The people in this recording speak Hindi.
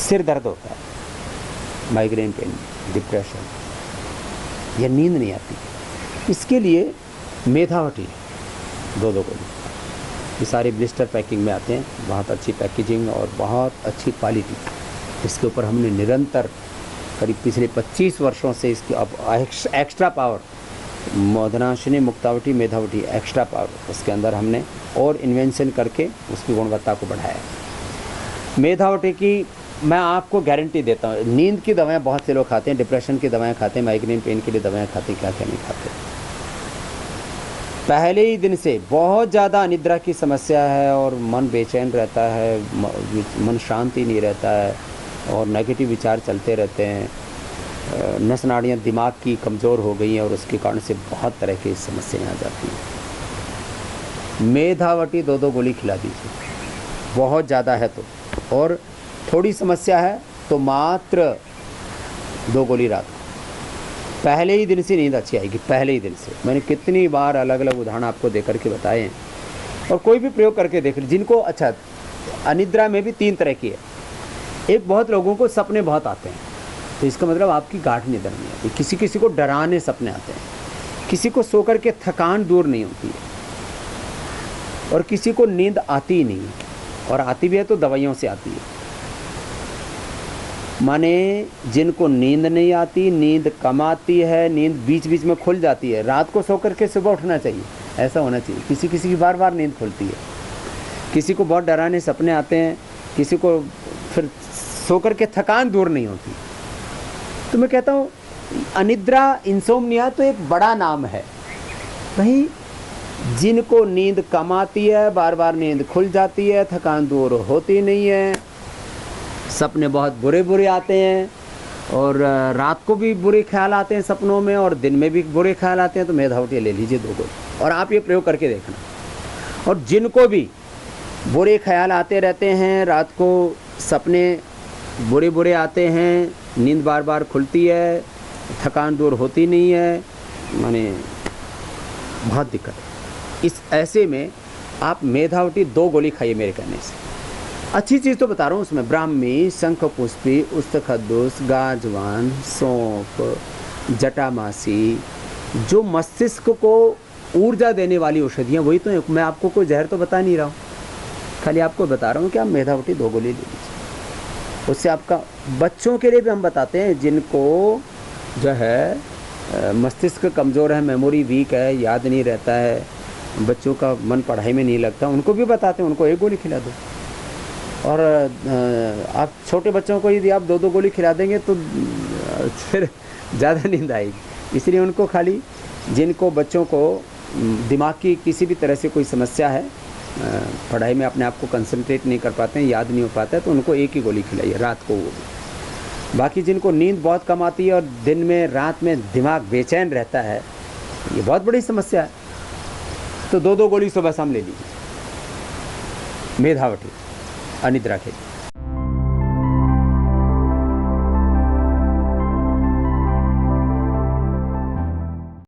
सिर दर्द होता है, माइग्रेन पेन, डिप्रेशन, या नींद नहीं आती, इसके लिए मेधावटी 2 गोली। ये सारे ब्लिस्टर पैकिंग में आते हैं, बहुत अच्छी पैकेजिंग और बहुत अच्छी क्वालिटी। इसके ऊपर हमने निरंतर करीब पिछले 25 वर्षों से इसकी अब extra power, मोदनाशिनी, Muktavati, मेधावटी, extra power, उसके अंदर हमने और इन्वेंशन करके उसकी गुणवत्ता को बढ़ाया है। मेधावटी की मैं आपको गारंटी देता हूँ, नींद की दवाएं बहुत से लोग खाते हैं, डिप्रेशन की दवाएं खाते हैं, माइग्रेन पेन के लिए दवाएं खाते हैं, क्या क्या नहीं खाते। पहले ही दिन से बहुत ज़्यादा अनिद्रा की समस्या है और मन बेचैन रहता है, मन शांति नहीं रहता है और नेगेटिव विचार चलते रहते हैं, नस नाड़ियाँ दिमाग की कमज़ोर हो गई हैं और उसके कारण से बहुत तरह की समस्याएं आ जाती हैं। मेधावटी 2 गोली खिला दीजिए, बहुत ज़्यादा है तो, और थोड़ी समस्या है तो मात्र 2 गोली रात को। पहले ही दिन से नींद अच्छी आएगी, पहले ही दिन से। मैंने कितनी बार अलग अलग उदाहरण आपको दे करके बताए हैं, और कोई भी प्रयोग करके देख लीजिए। जिनको अच्छा, अनिद्रा में भी 3 तरह की है। एक, बहुत लोगों को सपने बहुत आते हैं, तो इसका मतलब आपकी गाढ़ नींद नहीं आती। किसी किसी को डरावने सपने आते हैं, किसी को सो कर के थकान दूर नहीं होती है, और किसी को नींद आती ही नहीं है, और आती भी है तो दवाइयों से आती है। माने जिनको नींद नहीं आती, नींद कम आती है, नींद बीच बीच में खुल जाती है, रात को सो करके सुबह उठना चाहिए, ऐसा होना चाहिए। किसी किसी की बार बार नींद खुलती है, किसी को बहुत डरावने सपने आते हैं, किसी को फिर सो करके थकान दूर नहीं होती। तो मैं कहता हूँ अनिद्रा, इंसोम्निया तो एक बड़ा नाम है। वहीं जिनको नींद कम आती है, बार बार नींद खुल जाती है, थकान दूर होती नहीं है, सपने बहुत बुरे बुरे आते हैं, और रात को भी बुरे ख्याल आते हैं सपनों में, और दिन में भी बुरे ख्याल आते हैं, तो मेधावटी ले लीजिए 2 गोली, और आप ये प्रयोग करके देखना। और जिनको भी बुरे ख्याल आते रहते हैं, रात को सपने बुरे बुरे आते हैं, नींद बार बार खुलती है, थकान दूर होती नहीं है, माने बहुत दिक्कत है, इस ऐसे में आप मेधावटी 2 गोली खाइए मेरे कहने से। अच्छी चीज़ तो बता रहा हूँ उसमें, ब्राह्मी, शंखपुष्पी, उस्तखद्दूस, गाजवान, सौंफ, जटामासी, जो मस्तिष्क को ऊर्जा देने वाली औषधियाँ, वही तो है। मैं आपको कोई जहर तो बता नहीं रहा हूँ, खाली आपको बता रहा हूँ कि आप मेधावटी 2 गोली ले लीजिए। उससे आपका, बच्चों के लिए भी हम बताते हैं, जिनको जो है मस्तिष्क कमज़ोर है, मेमोरी वीक है, याद नहीं रहता है, बच्चों का मन पढ़ाई में नहीं लगता, उनको भी बताते हैं, उनको 1 गोली खिला दो। और आप छोटे बच्चों को यदि आप 2 गोली खिला देंगे तो फिर ज़्यादा नींद आएगी। इसलिए उनको खाली, जिनको बच्चों को दिमाग की किसी भी तरह से कोई समस्या है, पढ़ाई में अपने आप को कंसंट्रेट नहीं कर पाते हैं, याद नहीं हो पाता है, तो उनको 1 ही गोली खिलाइए रात को। वो बाकी जिनको नींद बहुत कम आती है और दिन में, रात में दिमाग बेचैन रहता है, ये बहुत बड़ी समस्या है, तो 2 गोली सुबह शाम ले लीजिए मेधावटी अनिद्रा के लिए।